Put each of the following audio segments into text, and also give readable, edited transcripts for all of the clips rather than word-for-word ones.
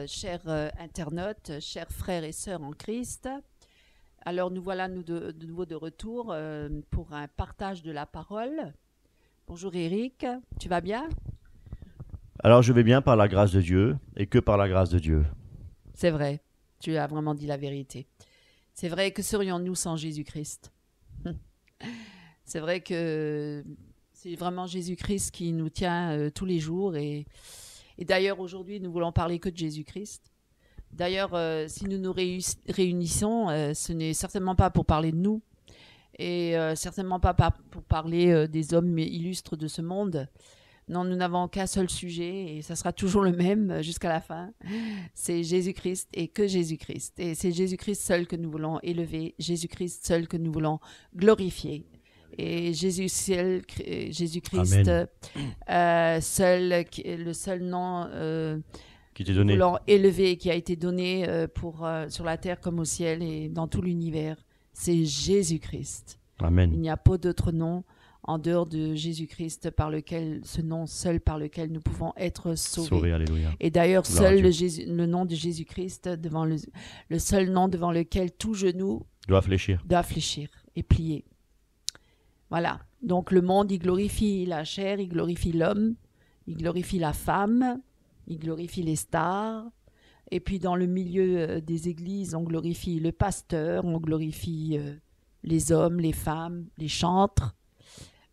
chers internautes, chers frères et sœurs en Christ. Alors nous voilà de nouveau de retour pour un partage de la parole. Bonjour Eric, tu vas bien? Alors je vais bien par la grâce de Dieu et que par la grâce de Dieu. C'est vrai, tu as vraiment dit la vérité. C'est vrai, que serions-nous sans Jésus-Christ? C'est vrai que c'est vraiment Jésus-Christ qui nous tient tous les jours. Et d'ailleurs, aujourd'hui, nous voulons parler que de Jésus-Christ. D'ailleurs, si nous nous réunissons, ce n'est certainement pas pour parler de nous et certainement pas pour parler des hommes illustres de ce monde. Non, nous n'avons qu'un seul sujet et ça sera toujours le même jusqu'à la fin. C'est Jésus-Christ et que Jésus-Christ. Et c'est Jésus-Christ seul que nous voulons élever, Jésus-Christ seul que nous voulons glorifier. Et Jésus-Christ seul, le seul nom qui t'est donné, voulons élever, qui a été donné sur la terre comme au ciel et dans tout l'univers. C'est Jésus-Christ. Amen. Il n'y a pas d'autre nom en dehors de Jésus-Christ ce nom seul par lequel nous pouvons être sauvés. Alléluia. Et d'ailleurs, seul le nom de Jésus-Christ, devant le seul nom devant lequel tout genou doit fléchir et plier. Voilà. Donc le monde, il glorifie la chair, il glorifie l'homme, il glorifie la femme, il glorifie les stars. Et puis dans le milieu des églises, on glorifie le pasteur, on glorifie les hommes, les femmes, les chantres.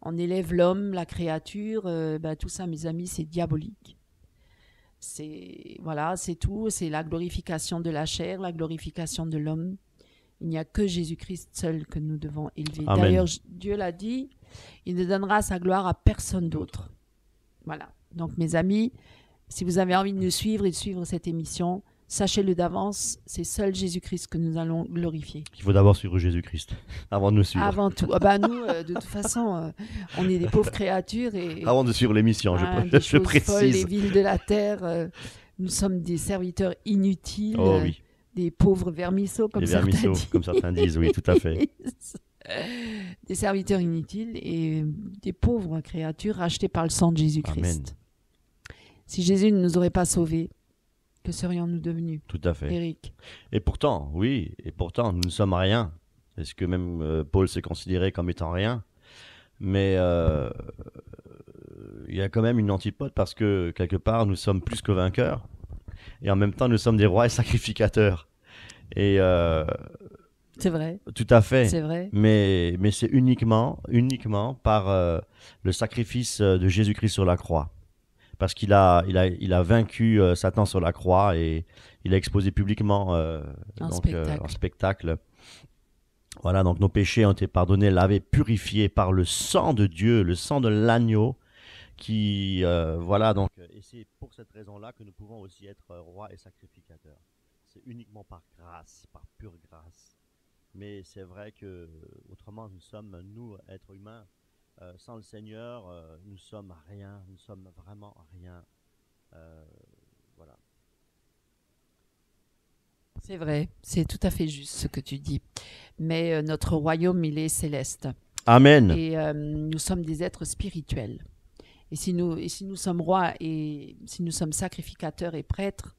On élève l'homme, la créature. Tout ça, mes amis, c'est diabolique. C'est tout. C'est la glorification de la chair, la glorification de l'homme. Il n'y a que Jésus-Christ seul que nous devons élever. Amen. D'ailleurs, Dieu l'a dit, il ne donnera sa gloire à personne d'autre. Voilà. Donc, mes amis, si vous avez envie de nous suivre et de suivre cette émission, sachez-le d'avance, c'est seul Jésus-Christ que nous allons glorifier. Il faut d'abord suivre Jésus-Christ avant de nous suivre. Avant tout. Nous, de toute façon, on est des pauvres créatures. Et avant de suivre l'émission, je précise. Folles, les villes de la terre, nous sommes des serviteurs inutiles. Oh oui. Des pauvres vermisseaux, comme certains disent, oui, tout à fait. Des serviteurs inutiles et des pauvres créatures rachetées par le sang de Jésus-Christ. Amen. Si Jésus ne nous aurait pas sauvés, que serions-nous devenus? Tout à fait. Eric. Et pourtant, nous ne sommes rien. Est-ce que même Paul s'est considéré comme étant rien? Mais il y a quand même une antipode parce que quelque part, nous sommes plus que vainqueurs. Et en même temps, nous sommes des rois et sacrificateurs. Et c'est vrai. Tout à fait. C'est vrai. Mais c'est uniquement par le sacrifice de Jésus-Christ sur la croix. Parce qu'il a vaincu Satan sur la croix et il a exposé publiquement en spectacle. Voilà, donc nos péchés ont été pardonnés, lavés, purifiés par le sang de Dieu, le sang de l'agneau. Et c'est pour cette raison-là que nous pouvons aussi être rois et sacrificateurs. C'est uniquement par grâce, par pure grâce. Mais c'est vrai que autrement nous, êtres humains, sans le Seigneur, nous sommes rien, nous sommes vraiment rien. Voilà. C'est vrai, c'est tout à fait juste ce que tu dis. Mais notre royaume, il est céleste. Amen. Et nous sommes des êtres spirituels. Et si nous sommes rois et si nous sommes sacrificateurs et prêtres,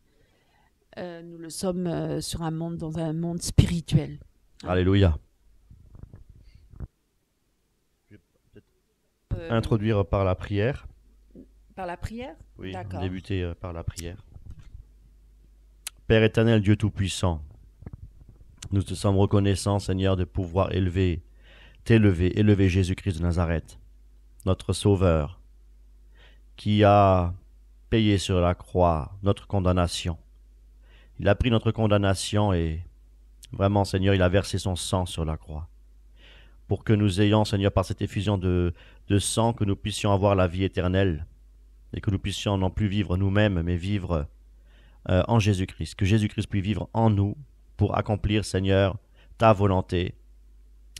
nous le sommes dans un monde spirituel. Alléluia. Je vais peut-être introduire par la prière. Par la prière? Oui, d'accord. Débuter par la prière. Père éternel, Dieu Tout-Puissant, nous te sommes reconnaissants, Seigneur, de pouvoir élever Jésus-Christ de Nazareth, notre Sauveur, qui a payé sur la croix notre condamnation. Il a pris notre condamnation et vraiment, Seigneur, il a versé son sang sur la croix. Pour que nous ayons, Seigneur, par cette effusion de sang, que nous puissions avoir la vie éternelle et que nous puissions non plus vivre nous-mêmes, mais vivre en Jésus-Christ. Que Jésus-Christ puisse vivre en nous pour accomplir, Seigneur, ta volonté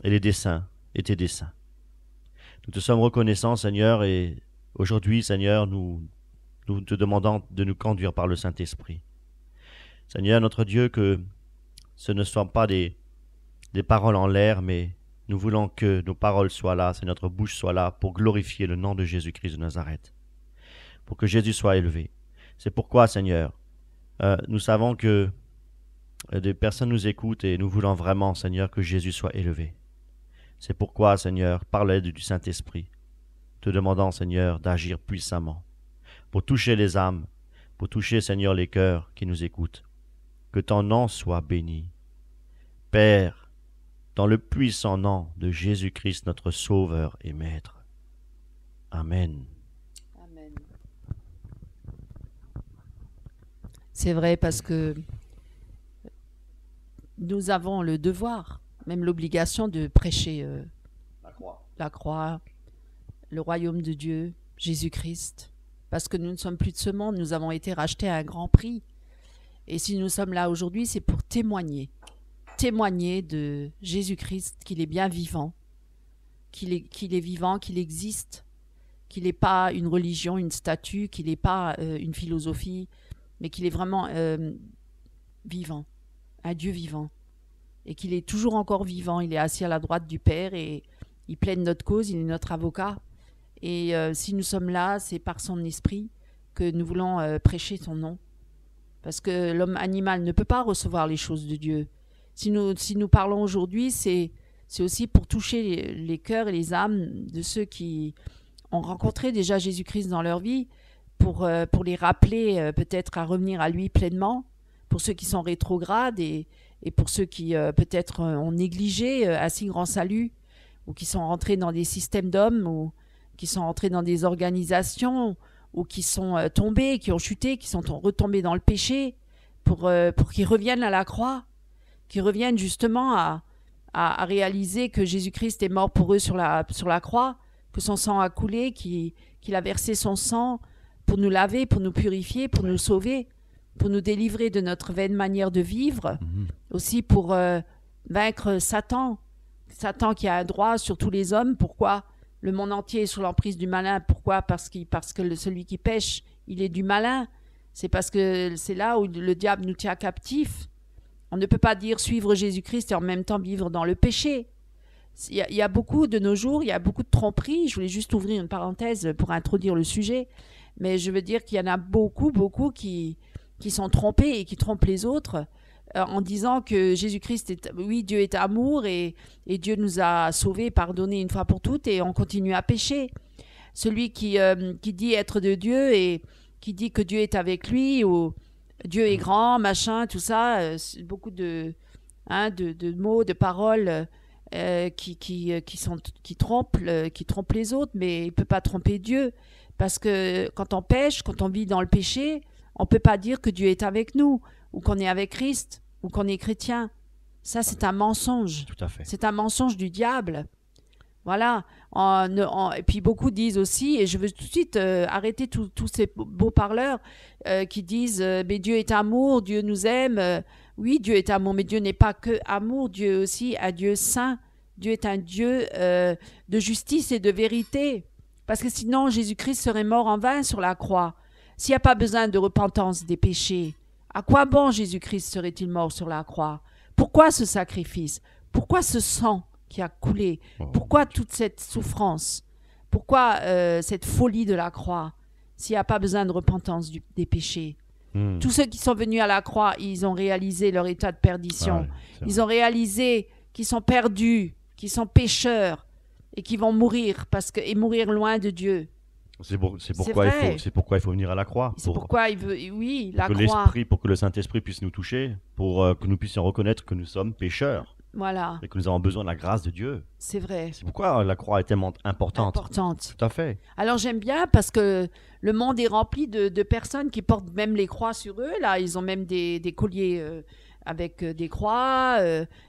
et les desseins et tes desseins. Nous te sommes reconnaissants, Seigneur, et aujourd'hui, Seigneur, nous te demandons de nous conduire par le Saint-Esprit. Seigneur, notre Dieu, que ce ne soient pas des paroles en l'air, mais nous voulons que nos paroles soient là, que notre bouche soit là pour glorifier le nom de Jésus-Christ de Nazareth, pour que Jésus soit élevé. C'est pourquoi, Seigneur, Nous savons que des personnes nous écoutent et nous voulons vraiment, Seigneur, que Jésus soit élevé. C'est pourquoi, Seigneur, par l'aide du Saint-Esprit, te demandons, Seigneur, d'agir puissamment pour toucher les âmes, pour toucher, Seigneur, les cœurs qui nous écoutent. Que ton nom soit béni. Père, dans le puissant nom de Jésus-Christ, notre Sauveur et Maître. Amen. Amen. C'est vrai parce que nous avons le devoir, même l'obligation de prêcher la croix, le royaume de Dieu, Jésus-Christ. Parce que nous ne sommes plus de ce monde, nous avons été rachetés à un grand prix. Et si nous sommes là aujourd'hui, c'est pour témoigner de Jésus-Christ, qu'il est bien vivant, qu'il est vivant, qu'il existe, qu'il n'est pas une religion, une statue, qu'il n'est pas une philosophie, mais qu'il est vraiment vivant, un Dieu vivant, et qu'il est toujours encore vivant. Il est assis à la droite du Père et il plaide notre cause, il est notre avocat. Et si nous sommes là, c'est par son esprit que nous voulons prêcher son nom. Parce que l'homme animal ne peut pas recevoir les choses de Dieu. Si nous parlons aujourd'hui, c'est aussi pour toucher les cœurs et les âmes de ceux qui ont rencontré déjà Jésus-Christ dans leur vie, pour les rappeler peut-être à revenir à lui pleinement, pour ceux qui sont rétrogrades et pour ceux qui peut-être ont négligé un si grand salut, ou qui sont rentrés dans des systèmes d'hommes, ou qui sont entrés dans des organisations, ou qui sont tombés, qui ont chuté, qui sont retombés dans le péché, pour qu'ils reviennent à la croix, qu'ils reviennent justement à réaliser que Jésus-Christ est mort pour eux sur la croix, que son sang a coulé, qu'il a versé son sang pour nous laver, pour nous purifier, pour nous sauver, pour nous délivrer de notre vaine manière de vivre, aussi pour vaincre Satan qui a un droit sur tous les hommes. Pourquoi le monde entier est sous l'emprise du malin? Pourquoi? Parce que celui qui pêche, il est du malin. C'est parce que c'est là où le diable nous tient captifs. On ne peut pas dire suivre Jésus-Christ et en même temps vivre dans le péché. Il y a beaucoup de nos jours, il y a beaucoup de tromperies. Je voulais juste ouvrir une parenthèse pour introduire le sujet. Mais je veux dire qu'il y en a beaucoup qui sont trompés et qui trompent les autres en disant que Jésus-Christ Dieu est amour et Dieu nous a sauvés, pardonnés une fois pour toutes, et on continue à pécher. Celui qui dit être de Dieu et qui dit que Dieu est avec lui, ou Dieu est grand, machin, tout ça, beaucoup de mots, de paroles qui trompent les autres, mais il ne peut pas tromper Dieu. Parce que quand on pêche, quand on vit dans le péché, on ne peut pas dire que Dieu est avec nous, ou qu'on est avec Christ, ou qu'on est chrétien. Ça, c'est un mensonge. Tout à fait. C'est un mensonge du diable. Voilà. Et puis beaucoup disent aussi, et je veux tout de suite arrêter tous ces beaux parleurs qui disent mais Dieu est amour, Dieu nous aime. Oui, Dieu est amour, mais Dieu n'est pas que amour. Dieu est aussi un Dieu saint. Dieu est un Dieu de justice et de vérité. Parce que sinon, Jésus-Christ serait mort en vain sur la croix. S'il n'y a pas besoin de repentance des péchés, à quoi bon Jésus-Christ serait-il mort sur la croix? Pourquoi ce sacrifice? Pourquoi ce sang qui a coulé? Pourquoi toute cette souffrance? Pourquoi cette folie de la croix? S'il n'y a pas besoin de repentance des péchés. Tous ceux qui sont venus à la croix, ils ont réalisé leur état de perdition. Ils ont réalisé qu'ils sont perdus, qu'ils sont pécheurs et qu'ils vont mourir et mourir loin de Dieu. C'est pourquoi il faut venir à la croix. C'est pourquoi il veut, oui, la croix. Pour que le Saint-Esprit puisse nous toucher, pour que nous puissions reconnaître que nous sommes pécheurs. Voilà. Et que nous avons besoin de la grâce de Dieu. C'est vrai. C'est pourquoi la croix est tellement importante. Tout à fait. Alors j'aime bien parce que le monde est rempli de personnes qui portent même les croix sur eux. Là, ils ont même des colliers avec des croix.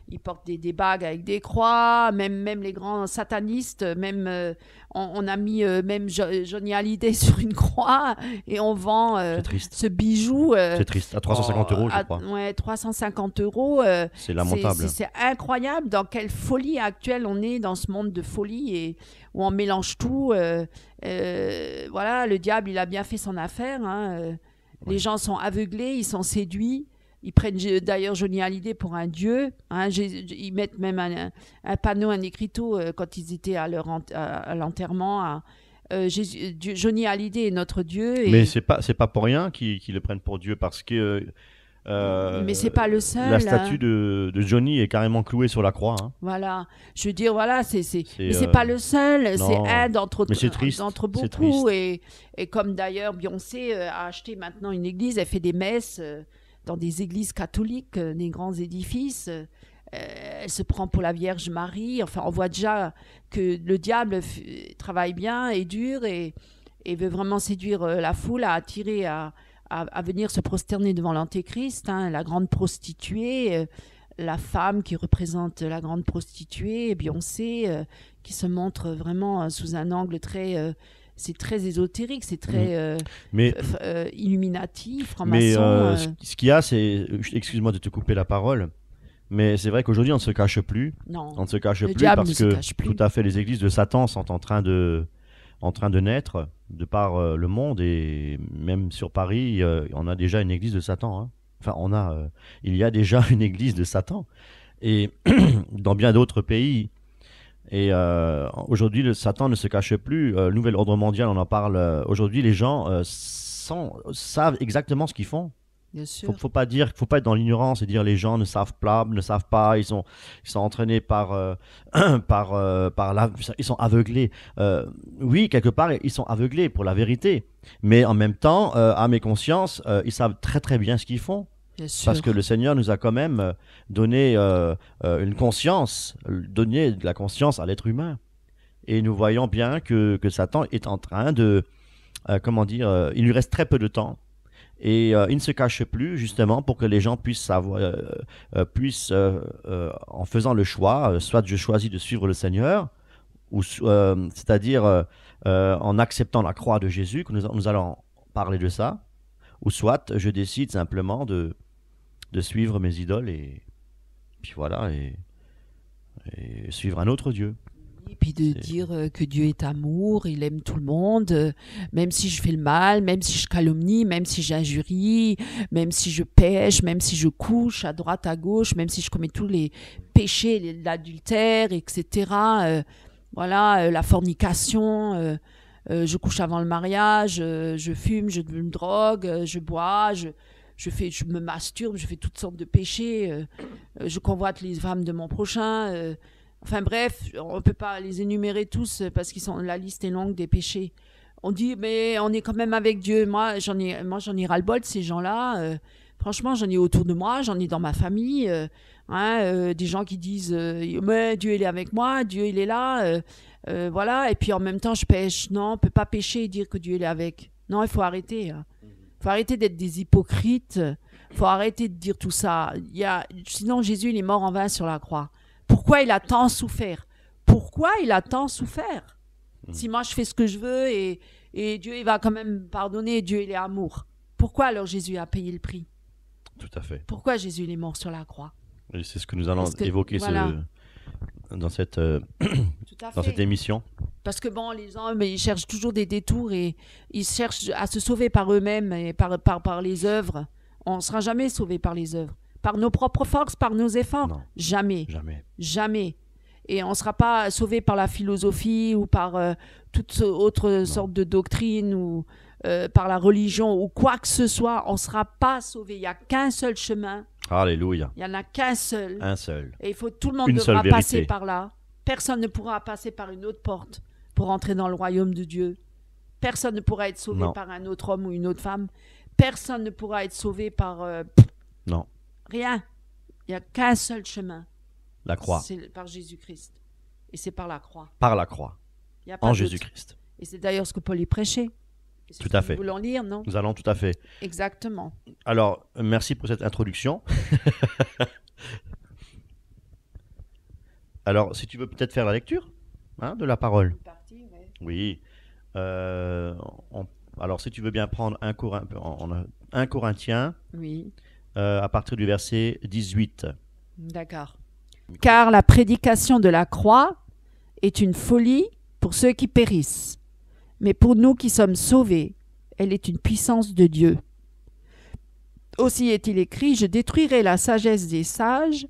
Ils portent des bagues avec des croix. Même les grands satanistes. Même on a mis même Johnny Hallyday sur une croix et on vend ce bijou. C'est triste. À 350 €, je crois. Ouais, 350 €. C'est lamentable. C'est incroyable dans quelle folie actuelle on est dans ce monde de folie et où on mélange tout. Voilà, le diable, il a bien fait son affaire. Hein. Les gens sont aveuglés, ils sont séduits. Ils prennent d'ailleurs Johnny Hallyday pour un dieu. Hein. Ils mettent même un panneau, un écriteau quand ils étaient à l'enterrement. Johnny Hallyday est notre Dieu. Mais c'est pas pour rien qu'ils le prennent pour Dieu, parce que mais c'est pas le seul. la statue de Johnny est carrément clouée sur la croix. Hein. Voilà, je veux dire, voilà, mais c'est pas le seul, non. c'est un d'entre beaucoup. Et comme d'ailleurs Beyoncé a acheté maintenant une église, elle fait des messes dans des églises catholiques, des grands édifices. Elle se prend pour la Vierge Marie. Enfin, on voit déjà que le diable travaille bien et dur et veut vraiment séduire la foule, à attirer à venir se prosterner devant l'Antéchrist, hein, la grande prostituée, la femme qui représente la grande prostituée, Beyoncé, qui se montre vraiment sous un angle très... c'est très ésotérique, c'est très illuminatif, franc-maçon. Mais ce qu'il y a, c'est... Excuse-moi de te couper la parole, mais c'est vrai qu'aujourd'hui, on ne se cache plus. Non, on ne se cache plus diable parce que tout à fait, les églises de Satan sont en train de naître de par le monde, et même sur Paris, on a déjà une église de Satan. Hein. Enfin, il y a déjà une église de Satan, et dans bien d'autres pays. Et aujourd'hui, le Satan ne se cache plus. Nouvel ordre mondial, on en parle. Aujourd'hui, les gens savent exactement ce qu'ils font. Bien sûr. Faut pas être dans l'ignorance et dire les gens ne savent pas, ils sont entraînés par ils sont aveuglés. Oui, quelque part ils sont aveuglés pour la vérité, mais en même temps, âme et conscience, ils savent très très bien ce qu'ils font. Bien sûr. Parce que le Seigneur nous a quand même donné une conscience, donné de la conscience à l'être humain, et nous voyons bien que Satan est en train de il lui reste très peu de temps. Et il ne se cache plus, justement, pour que les gens puissent savoir, en faisant le choix, soit je choisis de suivre le Seigneur, ou c'est-à-dire en acceptant la croix de Jésus, que nous allons parler de ça, ou soit je décide simplement de suivre mes idoles, et puis voilà, et suivre un autre Dieu. Et puis de dire que Dieu est amour, il aime tout le monde, même si je fais le mal, même si je calomnie, même si j'injurie, même si je pêche, même si je couche à droite, à gauche, même si je commets tous les péchés, l'adultère, etc. La fornication, je couche avant le mariage, je fume, je me drogue, je bois, je me masturbe, je fais toutes sortes de péchés, je convoite les femmes de mon prochain... Enfin bref, on ne peut pas les énumérer tous parce que la liste est longue des péchés. On dit, mais on est quand même avec Dieu. Moi, j'en ai ras-le-bol de ces gens-là. Franchement, j'en ai autour de moi, j'en ai dans ma famille. Des gens qui disent, mais Dieu, il est avec moi, Dieu, il est là. Voilà, et puis en même temps, je pêche. Non, on ne peut pas pécher et dire que Dieu, il est avec. Non, il faut arrêter. Il faut arrêter d'être des hypocrites. Il faut arrêter de dire tout ça. Sinon, Jésus, il est mort en vain sur la croix. Pourquoi il a tant souffert? Si moi je fais ce que je veux et Dieu il va quand même pardonner, Dieu il est amour. Pourquoi alors Jésus a payé le prix? Tout à fait. Pourquoi Jésus il est mort sur la croix? Et c'est ce que nous allons évoquer dans cette émission. Parce que les hommes ils cherchent toujours des détours et ils cherchent à se sauver par eux-mêmes et par les œuvres. On ne sera jamais sauvé par les œuvres. Par nos propres forces, par nos efforts? Non, jamais. Et on ne sera pas sauvé par la philosophie ou par toute autre sorte de doctrine ou par la religion ou quoi que ce soit. On ne sera pas sauvé. Il n'y a qu'un seul chemin. Alléluia. Il n'y en a qu'un seul. Un seul. Et tout le monde devra passer par là. Personne ne pourra passer par une autre porte pour entrer dans le royaume de Dieu. Personne ne pourra être sauvé par un autre homme ou une autre femme. Personne ne pourra être sauvé par... Non. Rien. Il n'y a qu'un seul chemin. La croix. C'est par Jésus-Christ. Et c'est par la croix. Par la croix. Il n'y a pas en d'autre. Jésus-Christ. Et c'est d'ailleurs ce que Paul y prêchait. Tout à fait. Nous voulons lire, non? Nous allons tout à fait. Exactement. Alors, merci pour cette introduction. Alors, si tu veux peut-être faire la lecture de la parole. Partie, ouais. Oui. Alors, si tu veux bien prendre 1 Corinthiens. Oui. À partir du verset 18. D'accord. Car la prédication de la croix est une folie pour ceux qui périssent, mais pour nous qui sommes sauvés, elle est une puissance de Dieu. Aussi est-il écrit, je détruirai la sagesse des sages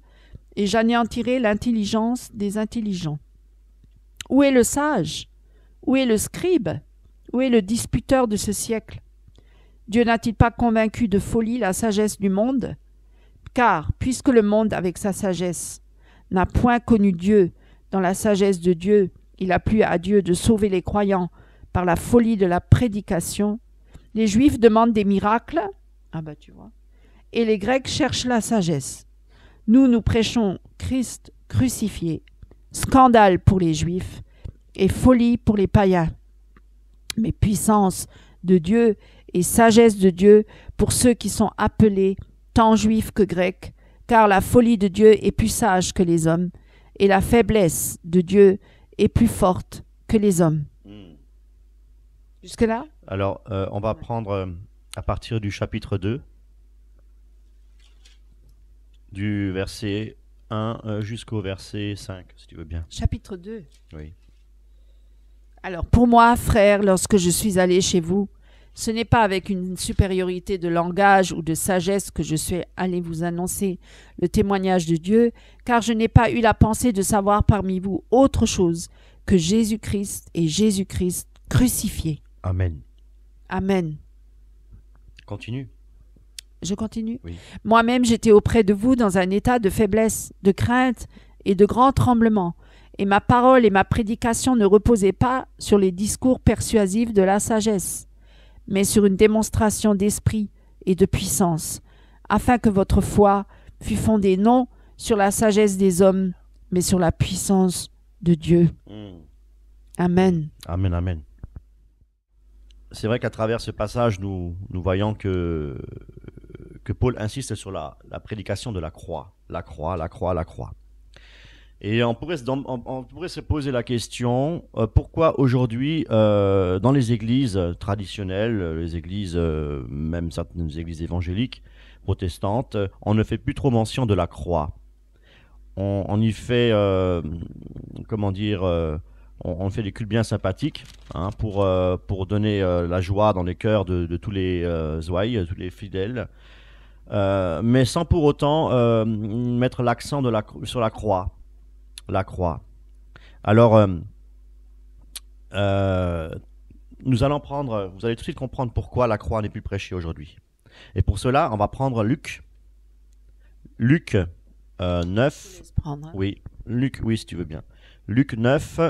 et j'anéantirai l'intelligence des intelligents. Où est le sage? Où est le scribe? Où est le disputeur de ce siècle? Dieu n'a-t-il pas convaincu de folie la sagesse du monde? Car, puisque le monde, avec sa sagesse, n'a point connu Dieu, dans la sagesse de Dieu, il a plu à Dieu de sauver les croyants par la folie de la prédication, les Juifs demandent des miracles, ah bah tu vois, et les Grecs cherchent la sagesse. Nous prêchons Christ crucifié, scandale pour les Juifs et folie pour les païens, mais puissance de Dieu et sagesse de Dieu pour ceux qui sont appelés, tant juifs que grecs, car la folie de Dieu est plus sage que les hommes, et la faiblesse de Dieu est plus forte que les hommes. Jusque-là? Alors, on va prendre à partir du chapitre 2, du verset 1 jusqu'au verset 5, si tu veux bien. Chapitre 2. Oui. Alors, pour moi, frères, lorsque je suis allé chez vous, ce n'est pas avec une supériorité de langage ou de sagesse que je suis allé vous annoncer le témoignage de Dieu, car je n'ai pas eu la pensée de savoir parmi vous autre chose que Jésus-Christ et Jésus-Christ crucifié. Amen. Amen. Continue. Je continue. Oui. Moi-même, j'étais auprès de vous dans un état de faiblesse, de crainte et de grand tremblement, et ma parole et ma prédication ne reposaient pas sur les discours persuasifs de la sagesse, mais sur une démonstration d'esprit et de puissance, afin que votre foi fût fondée non sur la sagesse des hommes, mais sur la puissance de Dieu. Amen. Amen, amen. C'est vrai qu'à travers ce passage, nous voyons que Paul insiste sur la prédication de la croix. La croix, la croix, la croix. Et on pourrait se poser la question, pourquoi aujourd'hui, dans les églises traditionnelles, les églises, même certaines églises évangéliques, protestantes, on ne fait plus trop mention de la croix. On y fait, on fait des cultes bien sympathiques, hein, pour donner la joie dans les cœurs de tous les ouailles, tous les fidèles, mais sans pour autant mettre l'accent sur la croix. La croix. Alors, nous allons prendre, vous allez tout de suite comprendre pourquoi la croix n'est plus prêchée aujourd'hui. Et pour cela, on va prendre Luc 9. Oui, Luc, oui, si tu veux bien. Luc 9,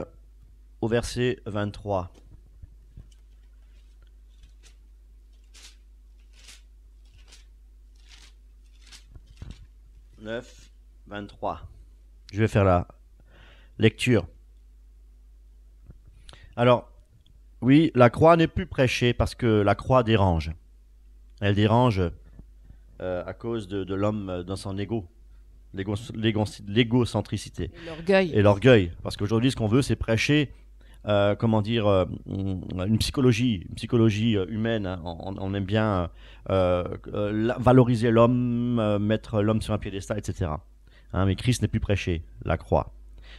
au verset 23. « 9, 23. » Je vais faire la lecture. Alors, oui, la croix n'est plus prêchée parce que la croix dérange. Elle dérange à cause de l'homme dans son égo, l'égocentricité. Et l'orgueil. Parce qu'aujourd'hui, ce qu'on veut, c'est prêcher, une psychologie humaine. Hein. On aime bien valoriser l'homme, mettre l'homme sur un piédestal, etc. Hein, mais Christ n'est plus prêché, la croix.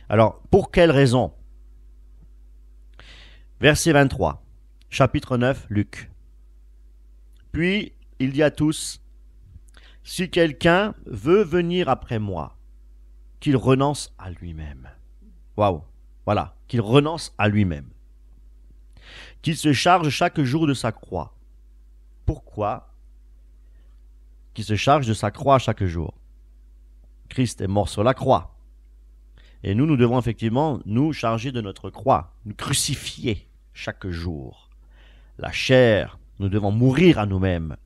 Alors, pour quelle raison? Verset 23, chapitre 9, Luc. Puis, il dit à tous, « Si quelqu'un veut venir après moi, qu'il renonce à lui-même. » Waouh, voilà, qu'il renonce à lui-même. Qu'il se charge chaque jour de sa croix. Pourquoi? Qu'il se charge de sa croix chaque jour. Christ est mort sur la croix. Et nous devons effectivement nous charger de notre croix, nous crucifier chaque jour. La chair, nous devons mourir à nous-mêmes.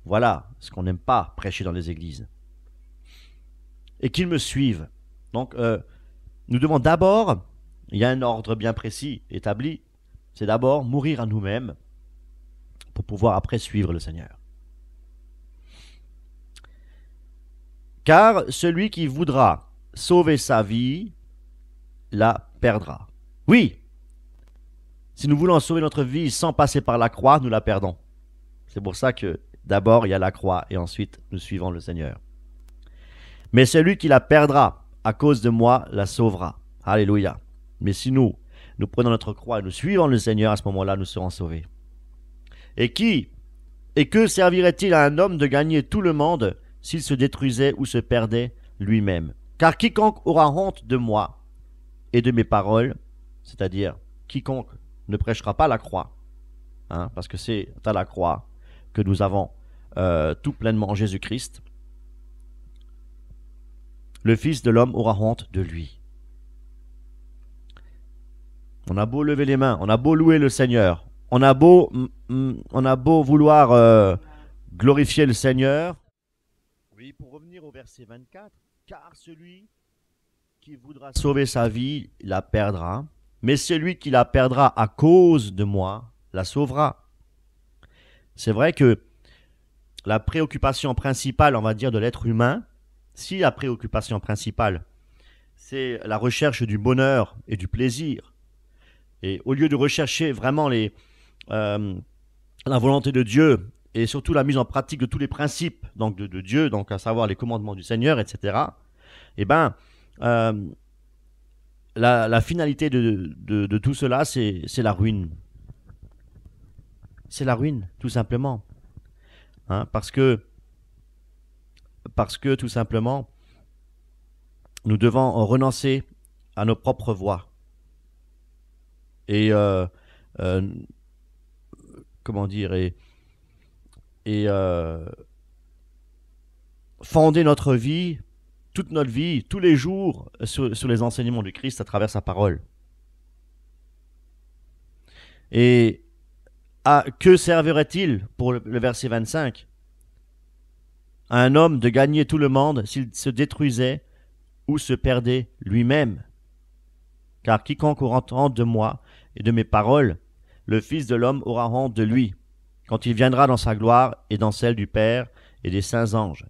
Voilà ce qu'on n'aime pas prêcher dans les églises. Et qu'ils me suivent. Donc, nous devons d'abord, il y a un ordre bien précis établi, c'est d'abord mourir à nous-mêmes pour pouvoir après suivre le Seigneur. Car celui qui voudra sauver sa vie la perdra. Oui, si nous voulons sauver notre vie sans passer par la croix, nous la perdons. C'est pour ça que d'abord il y a la croix et ensuite nous suivons le Seigneur. Mais celui qui la perdra à cause de moi la sauvera. Alléluia. Mais si nous prenons notre croix et nous suivons le Seigneur, à ce moment-là, nous serons sauvés. Et que servirait-il à un homme de gagner tout le monde s'il se détruisait ou se perdait lui-même? Car quiconque aura honte de moi et de mes paroles, c'est-à-dire quiconque ne prêchera pas la croix, hein, parce que c'est à la croix que nous avons tout pleinement en Jésus-Christ, le Fils de l'homme aura honte de lui. On a beau lever les mains, on a beau louer le Seigneur, on a beau vouloir glorifier le Seigneur. Oui, pour revenir au verset 24, car celui qui voudra sauver sa vie la perdra, mais celui qui la perdra à cause de moi la sauvera. C'est vrai que la préoccupation principale, on va dire, de l'être humain, si la préoccupation principale, c'est la recherche du bonheur et du plaisir, et au lieu de rechercher vraiment la volonté de Dieu, et surtout la mise en pratique de tous les principes donc de Dieu, donc à savoir les commandements du Seigneur, etc., eh ben, la finalité de tout cela, c'est la ruine. C'est la ruine, tout simplement. Hein, parce que tout simplement, nous devons renoncer à nos propres voies. Et comment dire, et fonder notre vie, toute notre vie, tous les jours, sur les enseignements du Christ à travers sa parole. Et que servirait-il, pour le verset 25, à un homme de gagner tout le monde s'il se détruisait ou se perdait lui-même? Car quiconque aura honte de moi et de mes paroles, le Fils de l'homme aura honte de lui, quand il viendra dans sa gloire et dans celle du Père et des saints anges.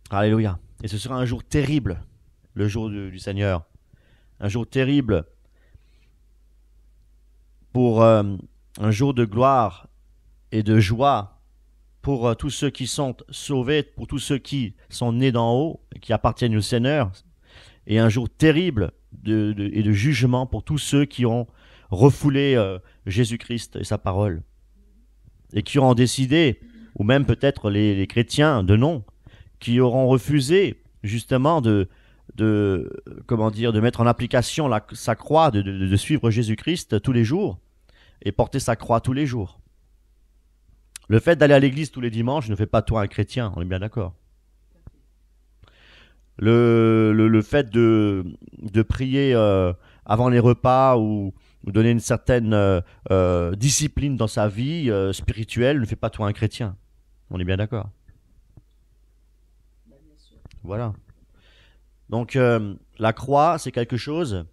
Alléluia. Et ce sera un jour terrible, le jour du Seigneur. Un jour terrible pour un jour de gloire et de joie pour tous ceux qui sont sauvés, pour tous ceux qui sont nés d'en haut, qui appartiennent au Seigneur. Et un jour terrible et de jugement pour tous ceux qui ont refoulé Jésus-Christ et sa parole. Et qui auront décidé, ou même peut-être les chrétiens de nom, qui auront refusé justement de mettre en application sa croix, de suivre Jésus-Christ tous les jours et porter sa croix tous les jours. Le fait d'aller à l'église tous les dimanches ne fait pas toi un chrétien, on est bien d'accord. Le fait de prier avant les repas ou donner une certaine discipline dans sa vie spirituelle ne fait pas toi un chrétien. On est bien d'accord. Voilà. Donc la croix, c'est quelque chose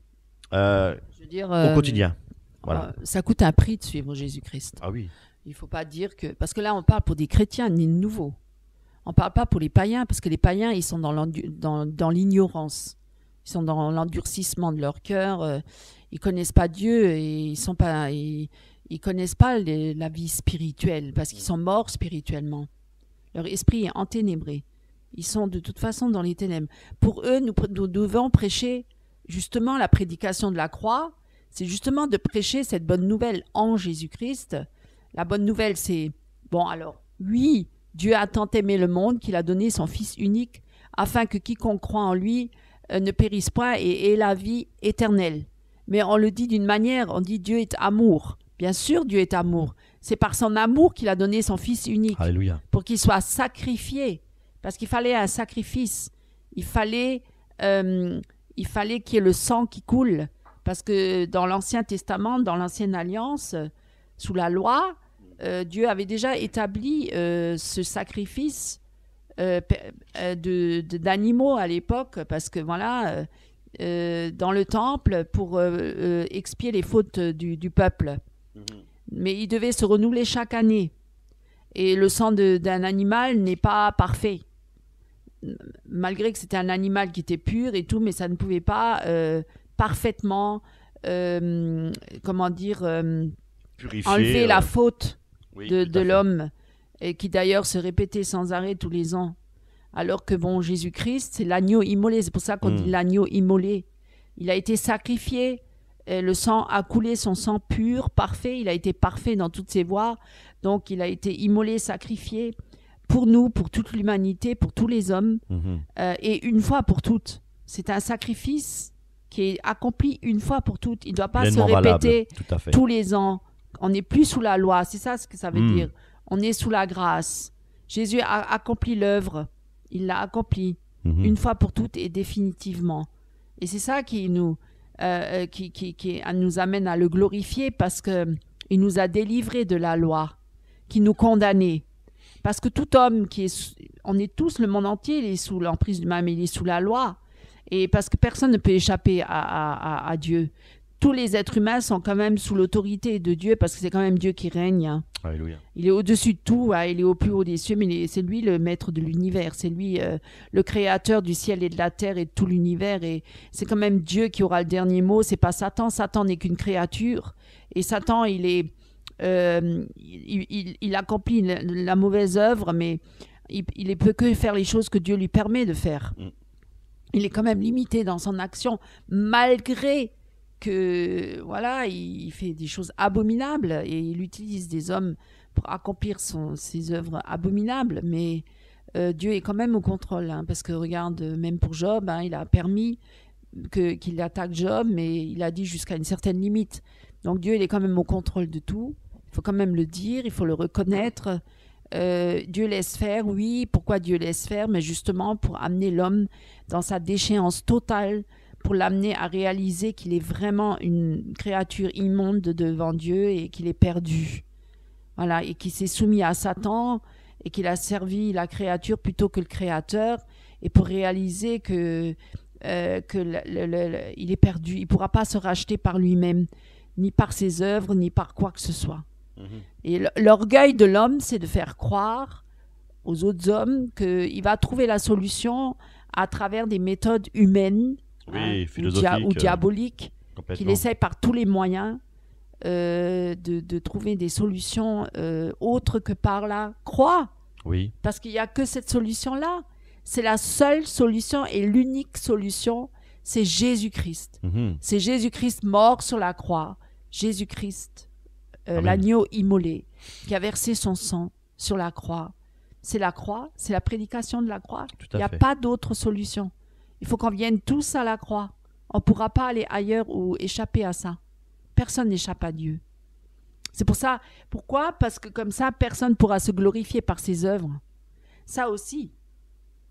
au quotidien. Voilà. Ça coûte un prix de suivre Jésus-Christ. Ah oui. Il ne faut pas dire que... Parce que là, on parle pour des chrétiens, ni de nouveaux. On ne parle pas pour les païens, parce que les païens, ils sont dans l'ignorance. Ils sont dans l'endurcissement de leur cœur. Ils ne connaissent pas Dieu et ils connaissent pas la vie spirituelle, parce qu'ils sont morts spirituellement. Leur esprit est enténébré. Ils sont de toute façon dans les ténèbres. Pour eux, nous devons prêcher justement la prédication de la croix. C'est justement de prêcher cette bonne nouvelle en Jésus-Christ. La bonne nouvelle, c'est... Bon, alors, oui, Dieu a tant aimé le monde qu'il a donné son Fils unique, afin que quiconque croit en lui ne périsse point et ait la vie éternelle. Mais on le dit d'une manière, on dit Dieu est amour. Bien sûr, Dieu est amour. C'est par son amour qu'il a donné son Fils unique. Alléluia. Pour qu'il soit sacrifié. Parce qu'il fallait un sacrifice. Il fallait qu'il y ait le sang qui coule. Parce que dans l'Ancien Testament, dans l'Ancienne Alliance, sous la loi, Dieu avait déjà établi ce sacrifice d'animaux à l'époque, parce que voilà, dans le temple, pour expier les fautes du peuple. Mais il devait se renouveler chaque année. Et le sang d'un animal n'est pas parfait. Malgré que c'était un animal qui était pur et tout, mais ça ne pouvait pas parfaitement, enlever la faute de l'homme, et qui d'ailleurs se répétait sans arrêt tous les ans. Alors que bon, Jésus-Christ, c'est l'agneau immolé. C'est pour ça qu'on dit l'agneau immolé. Il a été sacrifié, et le sang a coulé, son sang pur, parfait. Il a été parfait dans toutes ses voies. Donc il a été immolé, sacrifié pour nous, pour toute l'humanité, pour tous les hommes, et une fois pour toutes. C'est un sacrifice qui est accompli une fois pour toutes. Il ne doit pas se Pleinement valable, répéter tout à fait. tous les ans. On n'est plus sous la loi, c'est ça ce que ça veut dire. On est sous la grâce. Jésus a accompli l'œuvre. Il l'a accompli une fois pour toutes et définitivement. Et c'est ça qui nous amène à le glorifier parce qu'il nous a délivrés de la loi, qui nous condamnait. Parce que tout homme on est tous, le monde entier, il est sous l'emprise du mal, mais il est sous la loi. Et parce que personne ne peut échapper à Dieu. Tous les êtres humains sont quand même sous l'autorité de Dieu parce que c'est quand même Dieu qui règne. Hein. Alléluia. Il est au-dessus de tout, hein, il est au plus haut des cieux, mais c'est lui le maître de l'univers, c'est lui le créateur du ciel et de la terre et de tout l'univers. Et c'est quand même Dieu qui aura le dernier mot, c'est pas Satan. Satan n'est qu'une créature. Et Satan, il accomplit la mauvaise œuvre, mais il ne peut que faire les choses que Dieu lui permet de faire. Il est quand même limité dans son action, malgré que, voilà, il fait des choses abominables et il utilise des hommes pour accomplir ses œuvres abominables. Mais Dieu est quand même au contrôle, hein, parce que regarde, même pour Job, hein, il a permis qu'il attaque Job, mais il a dit jusqu'à une certaine limite. Donc Dieu, il est quand même au contrôle de tout. Il faut quand même le dire, il faut le reconnaître. Dieu laisse faire, oui. Pourquoi Dieu laisse faire? Mais justement pour amener l'homme dans sa déchéance totale, pour l'amener à réaliser qu'il est vraiment une créature immonde devant Dieu et qu'il est perdu. Voilà, et qu'il s'est soumis à Satan et qu'il a servi la créature plutôt que le créateur, et pour réaliser que il est perdu. Il ne pourra pas se racheter par lui-même, ni par ses œuvres, ni par quoi que ce soit. Et l'orgueil de l'homme, c'est de faire croire aux autres hommes qu'il va trouver la solution à travers des méthodes humaines, oui, ou diaboliques, qu'il essaie par tous les moyens de trouver des solutions autres que par la croix. Oui. Parce qu'il n'y a que cette solution-là. C'est la seule solution et l'unique solution, c'est Jésus-Christ. C'est Jésus-Christ mort sur la croix. Jésus-Christ, l'agneau immolé, qui a versé son sang sur la croix. C'est la croix, c'est la prédication de la croix. Il n'y a pas d'autre solution. Il faut qu'on vienne tous à la croix. On ne pourra pas aller ailleurs ou échapper à ça. Personne n'échappe à Dieu. C'est pour ça. Pourquoi? Parce que comme ça, personne ne pourra se glorifier par ses œuvres. Ça aussi,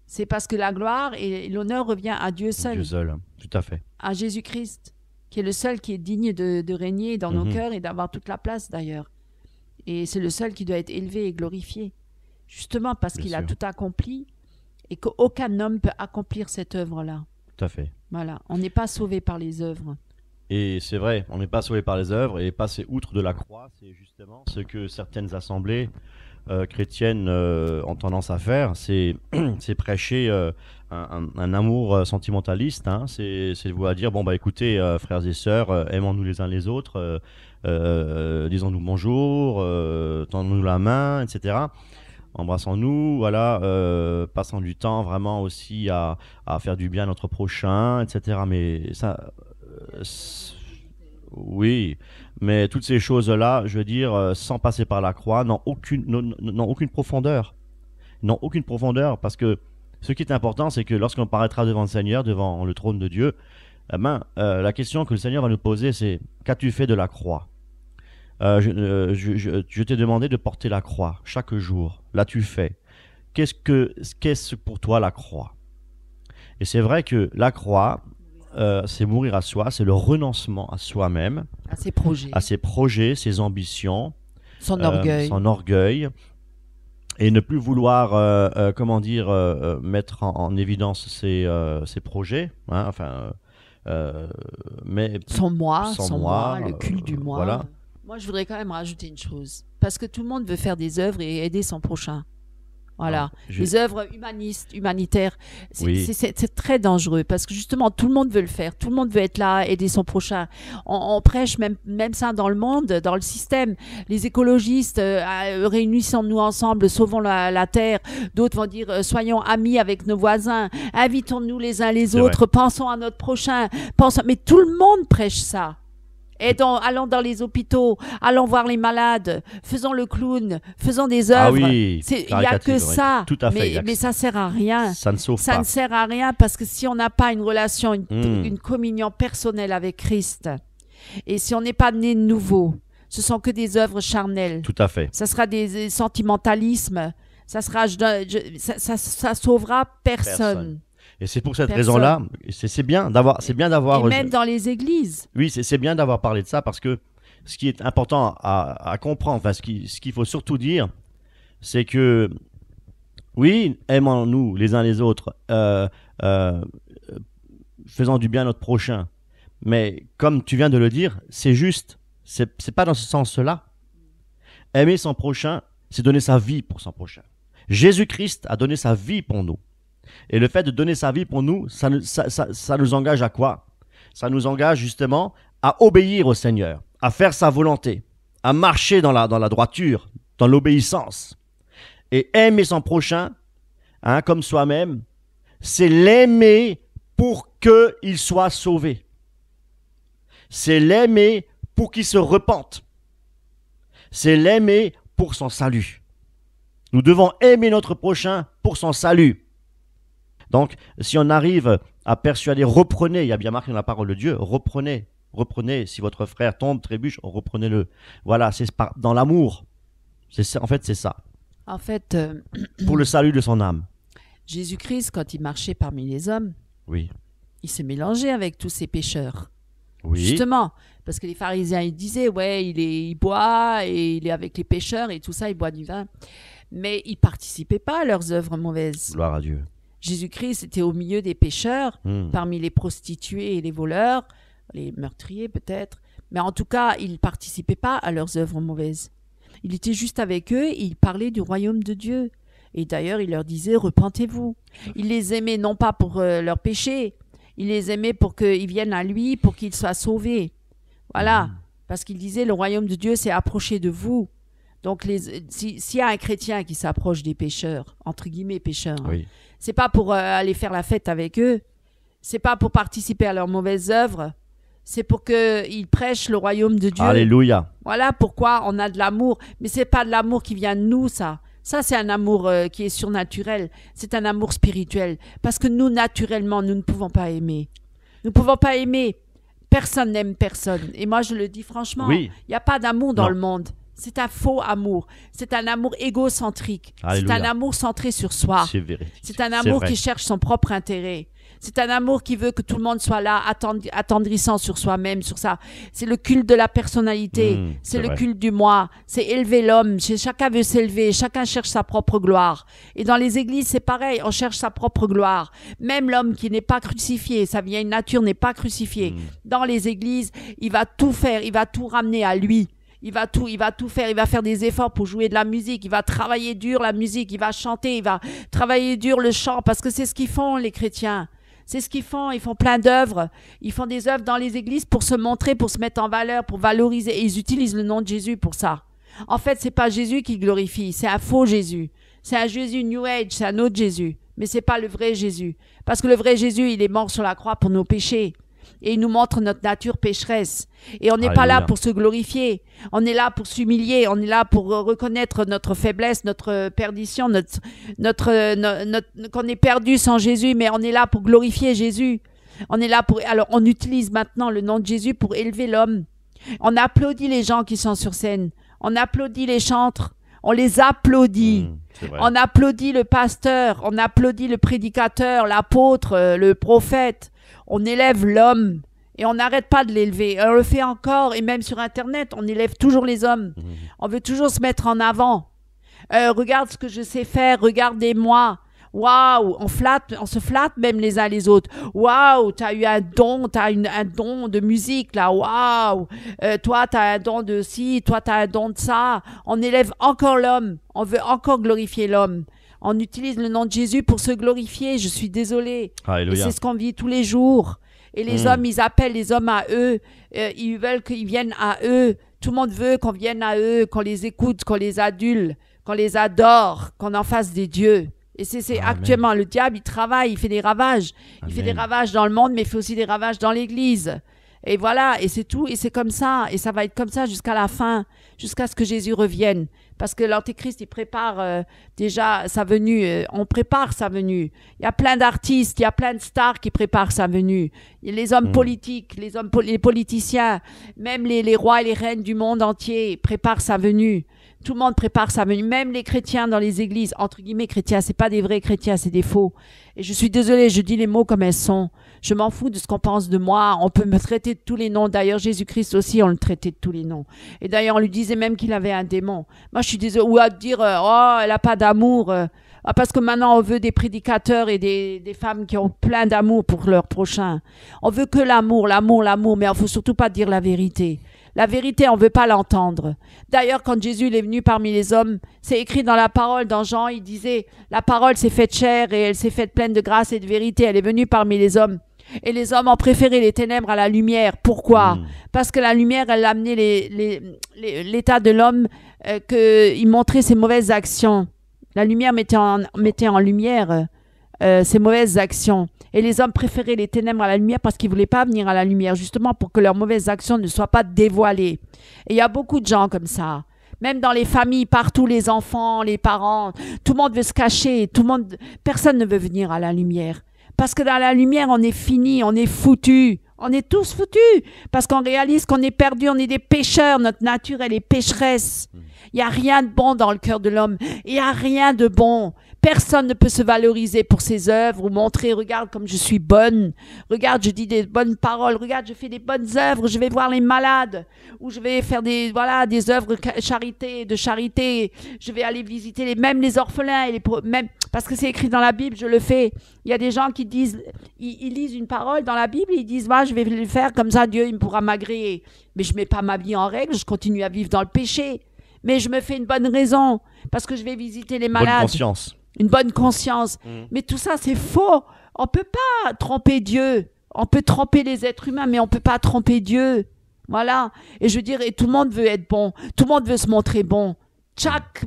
c'est parce que la gloire et l'honneur revient à Dieu seul. Dieu seul, tout à fait. À Jésus-Christ, qui est le seul qui est digne de régner dans nos cœurs et d'avoir toute la place d'ailleurs. Et c'est le seul qui doit être élevé et glorifié. Justement parce qu'il a tout accompli et qu'aucun homme peut accomplir cette œuvre-là. Tout à fait. Voilà, on n'est pas sauvé par les œuvres. Et c'est vrai, on n'est pas sauvé par les œuvres, et passer outre de la croix, c'est justement ce que certaines assemblées chrétiennes ont tendance à faire, c'est prêcher un amour sentimentaliste, hein, c'est vouloir dire, bon bah écoutez, frères et sœurs, aimons-nous les uns les autres, disons-nous bonjour, tendons-nous la main, etc. Embrassons-nous, voilà, passons du temps vraiment aussi à faire du bien à notre prochain, etc. Mais ça, oui, mais toutes ces choses-là, je veux dire, sans passer par la croix, n'ont aucune profondeur. N'ont aucune profondeur, parce que ce qui est important, c'est que lorsqu'on paraîtra devant le Seigneur, devant le trône de Dieu, la question que le Seigneur va nous poser, c'est « Qu'as-tu fait de la croix ?» Je t'ai demandé de porter la croix chaque jour. L'as-tu fait? Qu'est-ce pour toi la croix? Et c'est vrai que la croix, c'est mourir à soi, c'est le renoncement à soi-même, à ses projets, ses ambitions, son orgueil, et ne plus vouloir, mettre en évidence ses projets, hein, mais son moi, le culte du moi. Voilà. Moi, je voudrais quand même rajouter une chose, parce que tout le monde veut faire des œuvres et aider son prochain. Voilà, les œuvres humanitaires, c'est très dangereux parce que justement tout le monde veut le faire, tout le monde veut être là, aider son prochain. On prêche même ça dans le monde, dans le système. Les écologistes, réunissons-nous ensemble, sauvons la terre. D'autres vont dire, soyons amis avec nos voisins, invitons-nous les uns les autres, pensons à notre prochain. Mais tout le monde prêche ça. allons dans les hôpitaux, allons voir les malades, faisons le clown, faisons des œuvres. Ah oui, Il n'y a que ça. Tout à fait, mais ça ne sert à rien. Ça ne sauve Ça pas. ne sert à rien parce que si on n'a pas une relation, Mm. une communion personnelle avec Christ, et si on n'est pas né de nouveau, ce sont que des œuvres charnelles. Tout à fait. Ça sera des sentimentalismes. Ça sera, ça sauvera personne. Et c'est pour cette Personne. raison-là, c'est bien d'avoir, Et même dans les églises. Oui, c'est bien d'avoir parlé de ça parce que ce qui est important à comprendre, enfin, ce qu'il faut surtout dire, c'est que oui, aimons-nous les uns les autres, faisons du bien à notre prochain. Mais comme tu viens de le dire, c'est juste, c'est pas dans ce sens-là. Aimer son prochain, c'est donner sa vie pour son prochain. Jésus-Christ a donné sa vie pour nous. Et le fait de donner sa vie pour nous, ça nous engage à quoi? Ça nous engage justement à obéir au Seigneur, à faire sa volonté, à marcher dans la droiture, dans l'obéissance. Et aimer son prochain, comme soi-même, c'est l'aimer pour qu'il soit sauvé. C'est l'aimer pour qu'il se repente. C'est l'aimer pour son salut. Nous devons aimer notre prochain pour son salut. Donc, si on arrive à persuader, reprenez, il y a bien marqué dans la parole de Dieu, reprenez, si votre frère tombe, trébuche, reprenez-le. Voilà, c'est dans l'amour. En fait, c'est ça. En fait, pour le salut de son âme. Jésus-Christ, quand il marchait parmi les hommes, oui, il s'est mélangé avec tous ces pécheurs. Oui. Justement, parce que les pharisiens, ils disaient, ouais, il boit et il est avec les pécheurs et tout ça, il boit du vin. Mais il ne participait pas à leurs œuvres mauvaises. Gloire à Dieu. Jésus-Christ était au milieu des pécheurs, parmi les prostituées et les voleurs, les meurtriers peut-être, mais en tout cas, il ne participait pas à leurs œuvres mauvaises. Il était juste avec eux et il parlait du royaume de Dieu. Et d'ailleurs, il leur disait, repentez-vous. Il les aimait non pas pour leurs péchés, il les aimait pour qu'ils viennent à lui, pour qu'ils soient sauvés. Voilà, parce qu'il disait, le royaume de Dieu s'est approché de vous. Donc, s'il y a un chrétien qui s'approche des pécheurs, entre guillemets pécheurs, oui. C'est pas pour aller faire la fête avec eux, c'est pas pour participer à leurs mauvaises œuvres, c'est pour qu'ils prêchent le royaume de Dieu. Alléluia. Voilà pourquoi on a de l'amour, mais c'est pas de l'amour qui vient de nous, ça. Ça, c'est un amour qui est surnaturel, c'est un amour spirituel, parce que nous, naturellement, nous ne pouvons pas aimer. Nous ne pouvons pas aimer. Personne n'aime personne. Et moi, je le dis franchement, il n'y a pas d'amour dans le monde. C'est un faux amour. C'est un amour égocentrique. Alléluia. C'est un amour centré sur soi. C'est un amour qui cherche son propre intérêt. C'est un amour qui veut que tout le monde soit là, attendrissant sur soi-même, sur ça. C'est le culte de la personnalité. C'est le culte du moi. C'est élever l'homme. Chacun veut s'élever. Chacun cherche sa propre gloire. Et dans les églises, c'est pareil. On cherche sa propre gloire. Même l'homme qui n'est pas crucifié, sa vieille nature n'est pas crucifiée. Dans les églises, il va tout faire. Il va tout ramener à lui. Il va tout faire, il va faire des efforts pour jouer de la musique, il va travailler dur la musique, il va chanter, il va travailler dur le chant, parce que c'est ce qu'ils font les chrétiens. C'est ce qu'ils font, ils font plein d'œuvres. Ils font des œuvres dans les églises pour se montrer, pour se mettre en valeur, pour valoriser. Et ils utilisent le nom de Jésus pour ça. En fait, c'est pas Jésus qui glorifie, c'est un faux Jésus. C'est un Jésus New Age, c'est un autre Jésus. Mais c'est pas le vrai Jésus. Parce que le vrai Jésus, il est mort sur la croix pour nos péchés. Et il nous montre notre nature pécheresse. Et on n'est pas là pour se glorifier. On est là pour s'humilier. On est là pour reconnaître notre faiblesse, notre perdition, qu'on est perdu sans Jésus. Mais on est là pour glorifier Jésus. On est là pour... Alors, on utilise maintenant le nom de Jésus pour élever l'homme. On applaudit les gens qui sont sur scène. On applaudit les chantres. On les applaudit. On applaudit le pasteur. On applaudit le prédicateur, l'apôtre, le prophète. On élève l'homme et on n'arrête pas de l'élever. On le fait encore et même sur Internet, on élève toujours les hommes. On veut toujours se mettre en avant. Regarde ce que je sais faire, regardez-moi. Waouh, on se flatte même les uns les autres. Waouh, t'as eu un don de musique là. Waouh, toi t'as un don de ci, toi t'as un don de ça. On élève encore l'homme. On veut encore glorifier l'homme. On utilise le nom de Jésus pour se glorifier. Je suis désolée. Alléluia. Et c'est ce qu'on vit tous les jours. Et les hommes, ils appellent les hommes à eux. Ils veulent qu'ils viennent à eux. Tout le monde veut qu'on vienne à eux, qu'on les écoute, qu'on les adule, qu'on les adore, qu'on en fasse des dieux. Et c'est actuellement le diable, il travaille, il fait des ravages. Il fait des ravages dans le monde, mais il fait aussi des ravages dans l'Église. Et voilà, et c'est tout, et c'est comme ça, et ça va être comme ça jusqu'à la fin, jusqu'à ce que Jésus revienne. Parce que l'Antéchrist, il prépare déjà sa venue, on prépare sa venue. Il y a plein d'artistes, il y a plein de stars qui préparent sa venue. Les hommes politiques, les politiciens, même les rois et les reines du monde entier préparent sa venue. Tout le monde prépare sa venue, même les chrétiens dans les églises, entre guillemets chrétiens, c'est pas des vrais chrétiens, c'est des faux. Et je suis désolée, je dis les mots comme elles sont. Je m'en fous de ce qu'on pense de moi. On peut me traiter de tous les noms. D'ailleurs, Jésus-Christ aussi, on le traitait de tous les noms. Et d'ailleurs, on lui disait même qu'il avait un démon. Moi, je suis désolée. Ou à dire, oh, elle a pas d'amour. Parce que maintenant, on veut des prédicateurs et des femmes qui ont plein d'amour pour leur prochain. On veut que l'amour, l'amour, l'amour. Mais il faut surtout pas dire la vérité. La vérité, on ne veut pas l'entendre. D'ailleurs, quand Jésus il est venu parmi les hommes, c'est écrit dans la parole, dans Jean, il disait, la parole s'est faite chair et elle s'est faite pleine de grâce et de vérité. Elle est venue parmi les hommes. Et les hommes ont préféré les ténèbres à la lumière. Pourquoi? Parce que la lumière, elle amenait l'état de l'homme, qu'il montrait ses mauvaises actions. La lumière mettait en lumière ses mauvaises actions. Et les hommes préféraient les ténèbres à la lumière parce qu'ils ne voulaient pas venir à la lumière, justement pour que leurs mauvaises actions ne soient pas dévoilées. Et il y a beaucoup de gens comme ça. Même dans les familles, partout, les enfants, les parents, tout le monde veut se cacher, personne ne veut venir à la lumière. Parce que dans la lumière, on est fini, on est foutu. On est tous foutus. Parce qu'on réalise qu'on est perdu, on est des pécheurs. Notre nature, elle est pécheresse. Il n'y a rien de bon dans le cœur de l'homme. Il n'y a rien de bon. Personne ne peut se valoriser pour ses œuvres ou montrer, regarde comme je suis bonne. Regarde, je dis des bonnes paroles. Regarde, je fais des bonnes œuvres. Je vais voir les malades. Ou je vais faire des œuvres de charité. Je vais aller visiter même les orphelins. Même, parce que c'est écrit dans la Bible, je le fais. Il y a des gens qui disent, ils lisent une parole dans la Bible, ils disent, je vais le faire comme ça, Dieu il pourra m'agréer. Mais je ne mets pas ma vie en règle, je continue à vivre dans le péché. Mais je me fais une bonne raison, parce que je vais visiter les malades. Bonne conscience. Une bonne conscience. Mais tout ça, c'est faux. On ne peut pas tromper Dieu. On peut tromper les êtres humains, mais on ne peut pas tromper Dieu. Voilà. Et je veux dire, et tout le monde veut être bon. Tout le monde veut se montrer bon. Chaque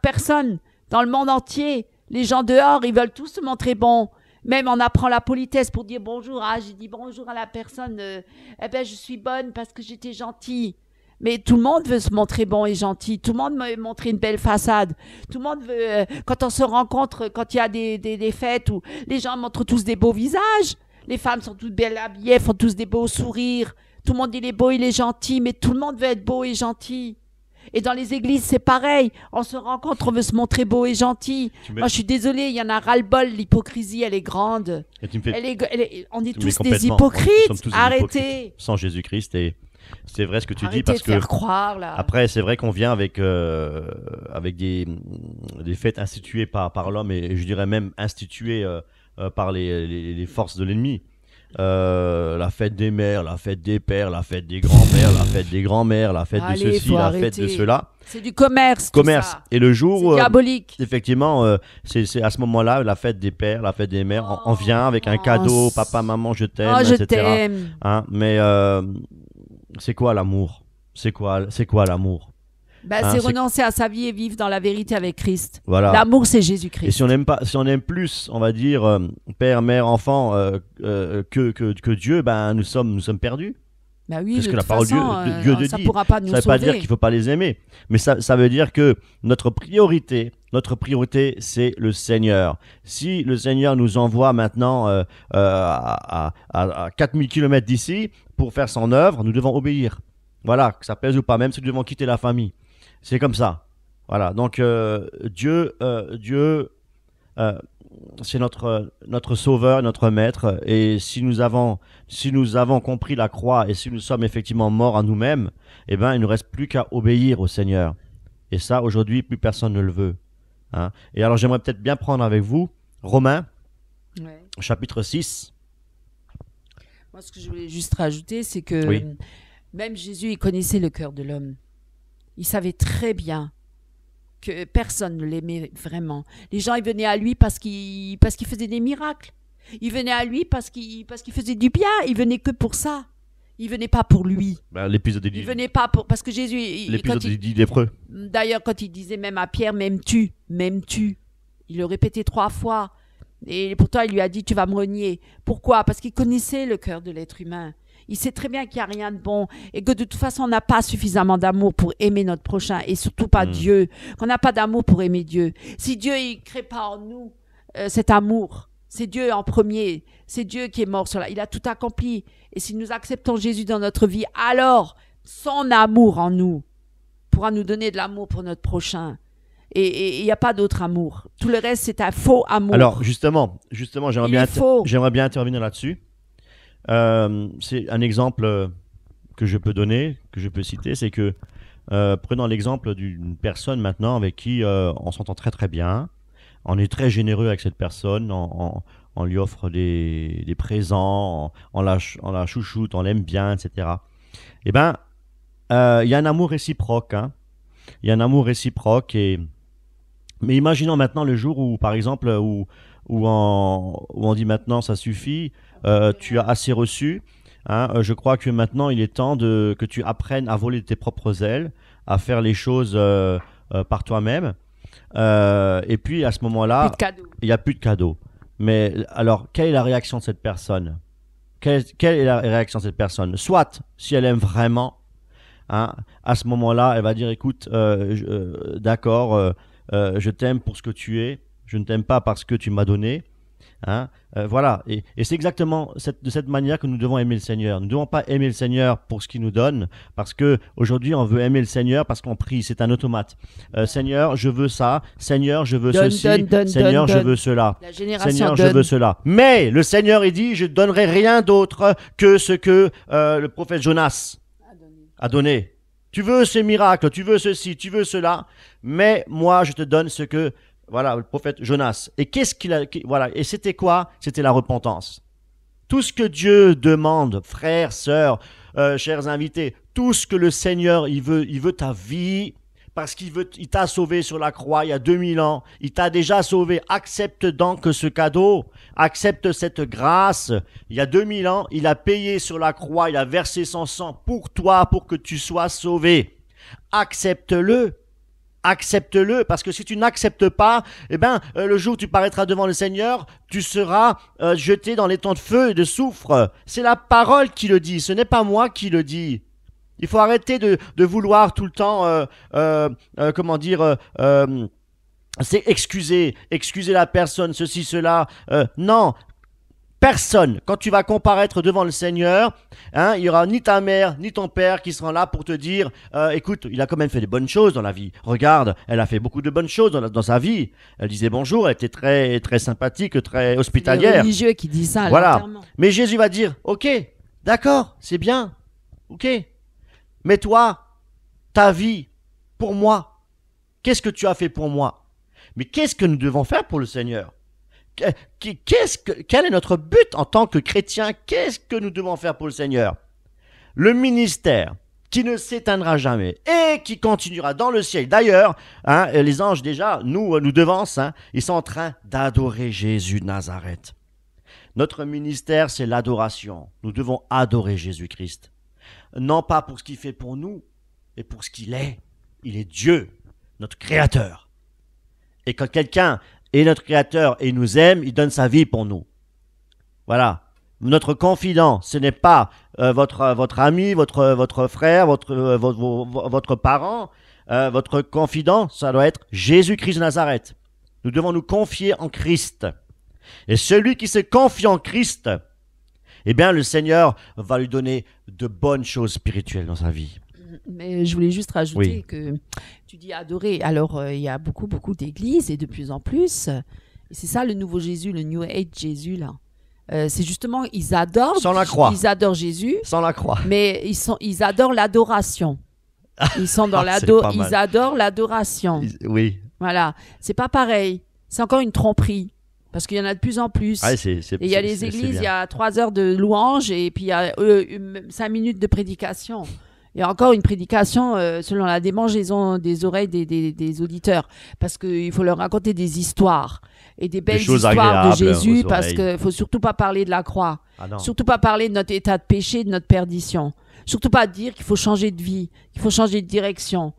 personne dans le monde entier, les gens dehors, ils veulent tous se montrer bons. Même on apprend la politesse pour dire bonjour. J'ai dit bonjour à la personne. Je suis bonne parce que j'étais gentille. Mais tout le monde veut se montrer bon et gentil. Tout le monde veut montrer une belle façade. Tout le monde veut, quand on se rencontre, quand il y a des fêtes où les gens montrent tous des beaux visages. Les femmes sont toutes belles habillées, font tous des beaux sourires. Tout le monde, il est beau, il est gentil. Mais tout le monde veut être beau et gentil. Et dans les églises, c'est pareil. On se rencontre, on veut se montrer beau et gentil. Moi, je suis désolée, il y en a ras-le-bol. L'hypocrisie, elle est grande. On est tous des hypocrites. Arrêtez. Sans Jésus-Christ. Et c'est vrai ce que tu Arrêtez dis. Parce de faire croire, là. Après, c'est vrai qu'on vient avec des fêtes instituées par l'homme et je dirais même instituées par les forces de l'ennemi. La fête des mères, la fête des pères, la fête des grands-pères, la fête des grands-mères, la fête de ceci, la fête de cela. C'est du commerce. Tout ça. Et le jour, diabolique. Effectivement, c'est à ce moment-là, la fête des pères, la fête des mères, on vient avec un cadeau, papa, maman, je t'aime, je etc. t'aime. Hein, mais c'est quoi l'amour? C'est quoi l'amour? C'est renoncer à sa vie et vivre dans la vérité avec Christ. Voilà. L'amour, c'est Jésus-Christ. Et si on aime plus, on va dire, père, mère, enfant, que Dieu, nous sommes perdus. Oui, parce de que la toute parole façon, Dieu de ça dit. pourra pas nous ça ne veut sauver. pas dire qu'il ne faut pas les aimer. Mais ça veut dire que notre priorité, c'est le Seigneur. Si le Seigneur nous envoie maintenant à 4000 km d'ici pour faire son œuvre, nous devons obéir. Voilà, que ça plaise ou pas, même si nous devons quitter la famille. C'est comme ça. Voilà, donc Dieu c'est notre sauveur, notre maître. Et si nous avons compris la croix et si nous sommes effectivement morts à nous-mêmes, il ne nous reste plus qu'à obéir au Seigneur. Et ça, aujourd'hui, plus personne ne le veut. Hein. Et alors, j'aimerais peut-être bien prendre avec vous Romains, chapitre 6. Moi, ce que je voulais juste rajouter, c'est que même Jésus, il connaissait le cœur de l'homme. Il savait très bien que personne ne l'aimait vraiment. Les gens, ils venaient à lui parce qu'il faisait des miracles. Ils venaient à lui parce qu'il faisait du bien. Ils venaient que pour ça. Ils venaient pas pour lui. L'épisode des 10. Ils venaient pas pour... Parce que Jésus... L'épisode des 10 lépreux. D'ailleurs, quand il disait même à Pierre, m'aimes-tu? M'aimes-tu? Il le répétait 3 fois. Et pourtant, il lui a dit, tu vas me renier. Pourquoi? Parce qu'il connaissait le cœur de l'être humain. Il sait très bien qu'il n'y a rien de bon et que de toute façon, on n'a pas suffisamment d'amour pour aimer notre prochain et surtout pas Dieu. Qu'on n'a pas d'amour pour aimer Dieu. Si Dieu ne crée pas en nous cet amour, c'est Dieu en premier. C'est Dieu qui est mort sur là. Il a tout accompli. Et si nous acceptons Jésus dans notre vie, alors son amour en nous pourra nous donner de l'amour pour notre prochain. Et il n'y a pas d'autre amour. Tout le reste, c'est un faux amour. Alors, justement j'aimerais bien intervenir là-dessus. C'est un exemple que je peux donner, que je peux citer, c'est que prenons l'exemple d'une personne maintenant avec qui on s'entend très très bien. On est très généreux avec cette personne, on lui offre des présents, on la chouchoute, on l'aime bien, etc. Eh bien, il y a un amour réciproque. Hein. Il y a un amour réciproque. Mais imaginons maintenant le jour où, par exemple, où on dit maintenant ça suffit, tu as assez reçu. Hein, je crois que maintenant il est temps que tu apprennes à voler de tes propres ailes, à faire les choses par toi-même. Et puis à ce moment-là, il n'y a plus de cadeaux. Mais alors, quelle est la réaction de cette personne? Quelle est la réaction de cette personne? Soit, si elle aime vraiment, hein, à ce moment-là, elle va dire, écoute, d'accord, je t'aime pour ce que tu es, je ne t'aime pas parce que tu m'as donné. Hein, voilà, et c'est exactement de cette manière que nous devons aimer le Seigneur. Nous ne devons pas aimer le Seigneur pour ce qu'il nous donne, parce que aujourd'hui on veut aimer le Seigneur parce qu'on prie, c'est un automate. Seigneur, je veux ça. Seigneur, je veux ceci. Seigneur, je veux cela. Seigneur, je veux cela. Mais le Seigneur, il dit, je ne donnerai rien d'autre que ce que le prophète Jonas a donné. Tu veux ce miracle, tu veux ceci, tu veux cela, mais moi je te donne ce que... Voilà, le prophète Jonas. Et qu'est-ce qu'il a... Voilà. Et c'était quoi? C'était la repentance. Tout ce que Dieu demande, frères, sœurs, chers invités, tout ce que le Seigneur, il veut ta vie, parce il t'a sauvé sur la croix il y a 2000 ans. Il t'a déjà sauvé. Accepte donc ce cadeau. Accepte cette grâce. Il y a 2000 ans, il a payé sur la croix. Il a versé son sang pour toi, pour que tu sois sauvé. Accepte-le. Accepte-le, parce que si tu n'acceptes pas, eh ben, le jour où tu paraîtras devant le Seigneur, tu seras jeté dans les temps de feu et de soufre. C'est la parole qui le dit, ce n'est pas moi qui le dis. Il faut arrêter de vouloir tout le temps, c'est excuser la personne, ceci, cela. Non. Personne, quand tu vas comparaître devant le Seigneur, hein, il n'y aura ni ta mère, ni ton père qui seront là pour te dire écoute, il a quand même fait des bonnes choses dans la vie. Regarde, elle a fait beaucoup de bonnes choses dans sa vie. Elle disait bonjour, elle était très, très sympathique, très hospitalière. C'est les religieux qui disent ça. Voilà. Mais Jésus va dire ok, d'accord, c'est bien, ok. Mais toi, ta vie, pour moi, qu'est-ce que tu as fait pour moi? Mais qu'est-ce que nous devons faire pour le Seigneur? Quel est notre but en tant que chrétien? Qu'est-ce que nous devons faire pour le Seigneur? Le ministère qui ne s'éteindra jamais et qui continuera dans le ciel. D'ailleurs, hein, les anges déjà nous devancent, hein, ils sont en train d'adorer Jésus de Nazareth. Notre ministère, c'est l'adoration. Nous devons adorer Jésus-Christ. Non pas pour ce qu'il fait pour nous, mais pour ce qu'il est. Il est Dieu, notre Créateur. Et quand quelqu'un est notre Créateur et nous aime, il donne sa vie pour nous. Voilà. Notre confident, ce n'est pas votre ami, votre frère, votre parent. Votre confident, ça doit être Jésus-Christ de Nazareth. Nous devons nous confier en Christ. Et celui qui se confie en Christ, eh bien, le Seigneur va lui donner de bonnes choses spirituelles dans sa vie. Mais je voulais juste rajouter que tu dis adorer. Alors, il y a beaucoup d'églises et de plus en plus. Et c'est ça le nouveau Jésus, le New Age Jésus, là. C'est justement, ils adorent. Sans la croix. Ils adorent Jésus. Sans la croix. Mais ils adorent l'adoration. Ils sont dans ils adorent l'adoration. Oui. Voilà. C'est pas pareil. C'est encore une tromperie. Parce qu'il y en a de plus en plus. Ah, et il y a les églises, il y a 3 heures de louange et puis il y a 5 minutes de prédication. Il y a encore une prédication selon la démangeaison des oreilles des auditeurs. Parce qu'il faut leur raconter des histoires. Et des belles histoires de Jésus. Parce qu'il ne faut surtout pas parler de la croix. Surtout pas parler de notre état de péché, de notre perdition. Surtout pas dire qu'il faut changer de vie, qu'il faut changer de direction.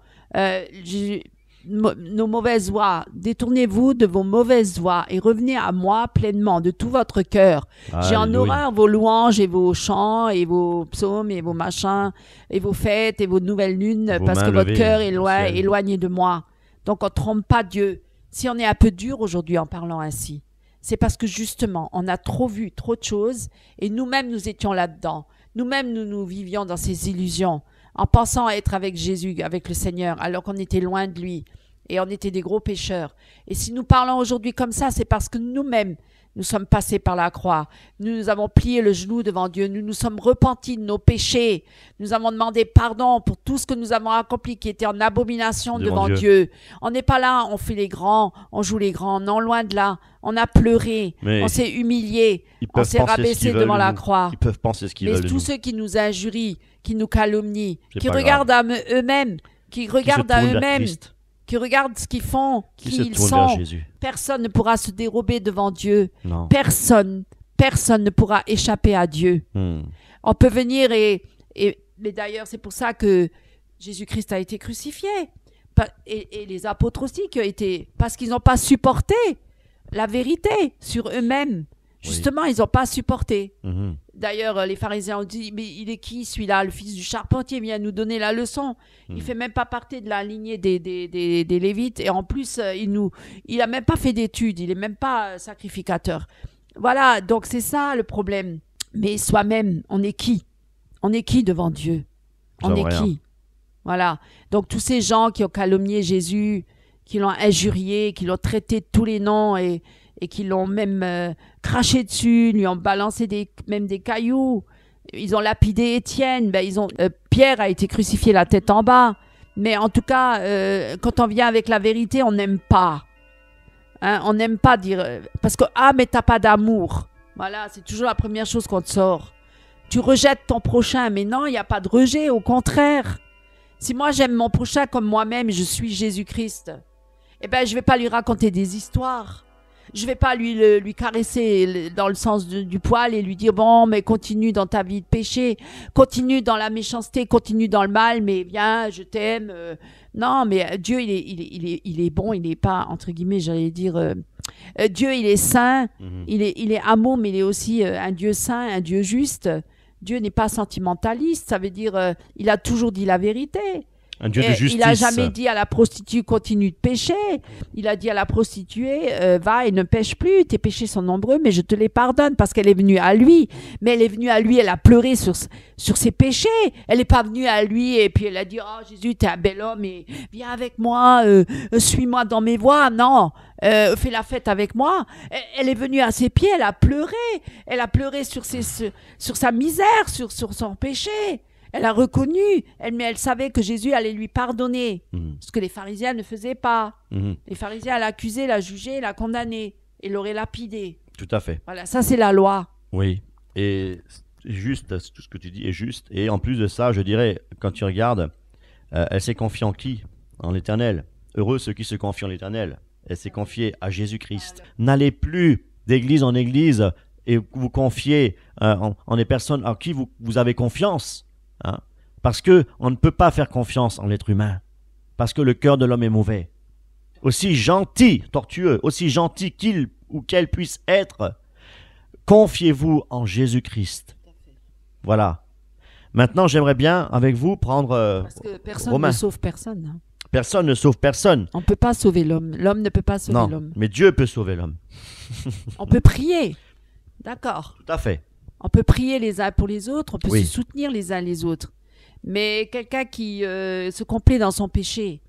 nos mauvaises voies. Détournez-vous de vos mauvaises voies et revenez à moi pleinement de tout votre cœur. J'ai en Alléluia. horreur vos louanges et vos chants et vos psaumes et vos machins et vos fêtes et vos nouvelles lunes Vos parce mains que votre levées cœur au est ciel. éloigné de moi. Donc on ne trompe pas Dieu. Si on est un peu dur aujourd'hui en parlant ainsi, c'est parce que justement, on a trop vu trop de choses et nous-mêmes, nous étions là-dedans. Nous-mêmes, nous vivions dans ces illusions en pensant être avec Jésus, avec le Seigneur, alors qu'on était loin de lui et on était des gros pécheurs. Et si nous parlons aujourd'hui comme ça, c'est parce que nous-mêmes, nous sommes passés par la croix. Nous avons plié le genou devant Dieu. Nous nous sommes repentis de nos péchés. Nous avons demandé pardon pour tout ce que nous avons accompli qui était en abomination devant Dieu. On n'est pas là, on fait les grands, on joue les grands. Non, loin de là. On a pleuré, Mais on s'est humilié, on s'est rabaissé devant la croix. Ils peuvent penser ce qu'ils Mais veulent de tous nous. ceux qui nous injurient, qui nous calomnient, C'est qui pas regardent à eux-mêmes, qui regardent à tournent vers eux-mêmes, Christ, qui regardent ce qu'ils font, qui qui se ils tournent vers sont, Jésus. personne ne pourra se dérober devant Dieu. Non. Personne ne pourra échapper à Dieu. On peut venir mais d'ailleurs, c'est pour ça que Jésus-Christ a été crucifié. Et les apôtres aussi, parce qu'ils n'ont pas supporté la vérité sur eux-mêmes. Justement, ils n'ont pas supporté. Mhm. D'ailleurs, les pharisiens ont dit, mais il est qui celui-là, le fils du charpentier, vient nous donner la leçon. Il ne fait même pas partie de la lignée des Lévites. Et en plus, il n'a même pas fait d'études, il n'est même pas sacrificateur. Voilà, donc c'est ça le problème. Mais soi-même, on est qui? On est qui devant Dieu? On est qui? Voilà. Donc tous ces gens qui ont calomnié Jésus, qui l'ont injurié, qui l'ont traité de tous les noms et qui l'ont même craché dessus, lui ont balancé même des cailloux. Ils ont lapidé Étienne. Pierre a été crucifié la tête en bas. Mais en tout cas, quand on vient avec la vérité, on n'aime pas. Hein, on n'aime pas dire... parce que, mais t'as pas d'amour. Voilà, c'est toujours la première chose qu'on te sort. Tu rejettes ton prochain. Mais non, il n'y a pas de rejet, au contraire. Si moi, j'aime mon prochain comme moi-même, je suis Jésus-Christ, je ne vais pas lui raconter des histoires. Je ne vais pas lui caresser dans le sens du poil et lui dire « Bon, mais continue dans ta vie de péché, continue dans la méchanceté, continue dans le mal, mais viens, je t'aime. » Non, mais Dieu, il est bon, il n'est pas, entre guillemets, j'allais dire... Dieu, il est saint, il est amour, mais il est aussi un Dieu saint, un Dieu juste. Dieu n'est pas sentimentaliste, ça veut dire il a toujours dit la vérité. Un Dieu de justice. Il n'a jamais dit à la prostituée continue de pécher. Il a dit à la prostituée va et ne pêche plus. Tes péchés sont nombreux, mais je te les pardonne parce qu'elle est venue à lui. Mais elle est venue à lui, elle a pleuré sur ses péchés. Elle n'est pas venue à lui et puis elle a dit oh Jésus, t'es un bel homme et viens avec moi, suis-moi dans mes voies. Non, fais la fête avec moi. Elle est venue à ses pieds, elle a pleuré. Elle a pleuré sur sa misère, sur son péché. Elle a reconnu, mais elle savait que Jésus allait lui pardonner, ce que les pharisiens ne faisaient pas. Les pharisiens l'accusaient, la jugeaient, la condamnaient et l'auraient lapidé. Tout à fait. Voilà, ça c'est la loi. Oui, et juste, tout ce que tu dis est juste. Et en plus de ça, je dirais, quand tu regardes, elle s'est confiée en qui? En l'Éternel. Heureux ceux qui se confient en l'Éternel. Elle s'est confiée à Jésus-Christ. N'allez plus d'église en église et vous confiez en des personnes en qui vous avez confiance. Hein? Parce qu'on ne peut pas faire confiance en l'être humain. Parce que le cœur de l'homme est mauvais. Aussi gentil, tortueux, aussi gentil qu'il ou qu'elle puisse être, confiez-vous en Jésus-Christ. Voilà. Maintenant, j'aimerais bien, avec vous, prendre parce que personne Romain. ne sauve personne. Hein. Personne ne sauve personne. On ne peut pas sauver l'homme. L'homme ne peut pas sauver l'homme. Mais Dieu peut sauver l'homme. On peut prier. D'accord. Tout à fait. On peut prier les uns pour les autres, on peut Oui. se soutenir les uns les autres. Mais quelqu'un qui se complaît dans son péché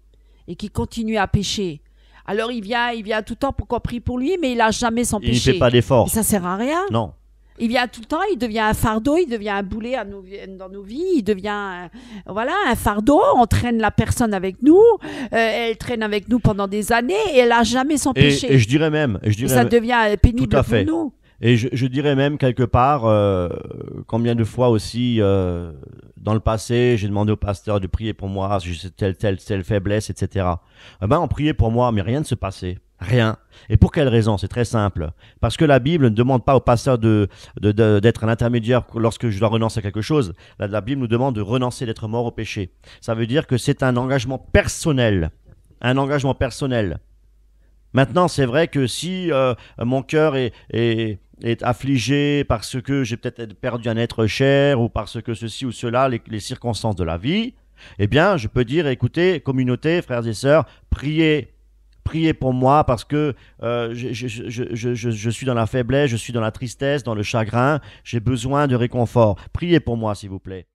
et qui continue à pécher, alors il vient tout le temps pour qu'on prie pour lui, mais il lâche jamais son Il ne péché. fait pas d'effort. Et ça sert à rien. Non. Il vient tout le temps, il devient un fardeau, il devient un boulet dans nos vies, il devient un fardeau, on traîne la personne avec nous, elle traîne avec nous pendant des années et elle n'a jamais son péché. Et je dirais même... Et ça devient pénible Tout à pour fait. nous. Et je dirais même quelque part, combien de fois aussi, dans le passé, j'ai demandé au pasteur de prier pour moi, si j'ai telle faiblesse, etc. On priait pour moi, mais rien ne se passait. Rien. Et pour quelle raison? C'est très simple. Parce que la Bible ne demande pas au pasteur d'être un intermédiaire lorsque je dois renoncer à quelque chose. La Bible nous demande de renoncer, d'être mort au péché. Ça veut dire que c'est un engagement personnel. un engagement personnel. Maintenant, c'est vrai que si mon cœur est affligé parce que j'ai peut-être perdu un être cher ou parce que ceci ou cela, les circonstances de la vie, eh bien, je peux dire, écoutez, communauté, frères et sœurs, priez. Priez pour moi parce que je suis dans la faiblesse, je suis dans la tristesse, dans le chagrin, j'ai besoin de réconfort. Priez pour moi, s'il vous plaît.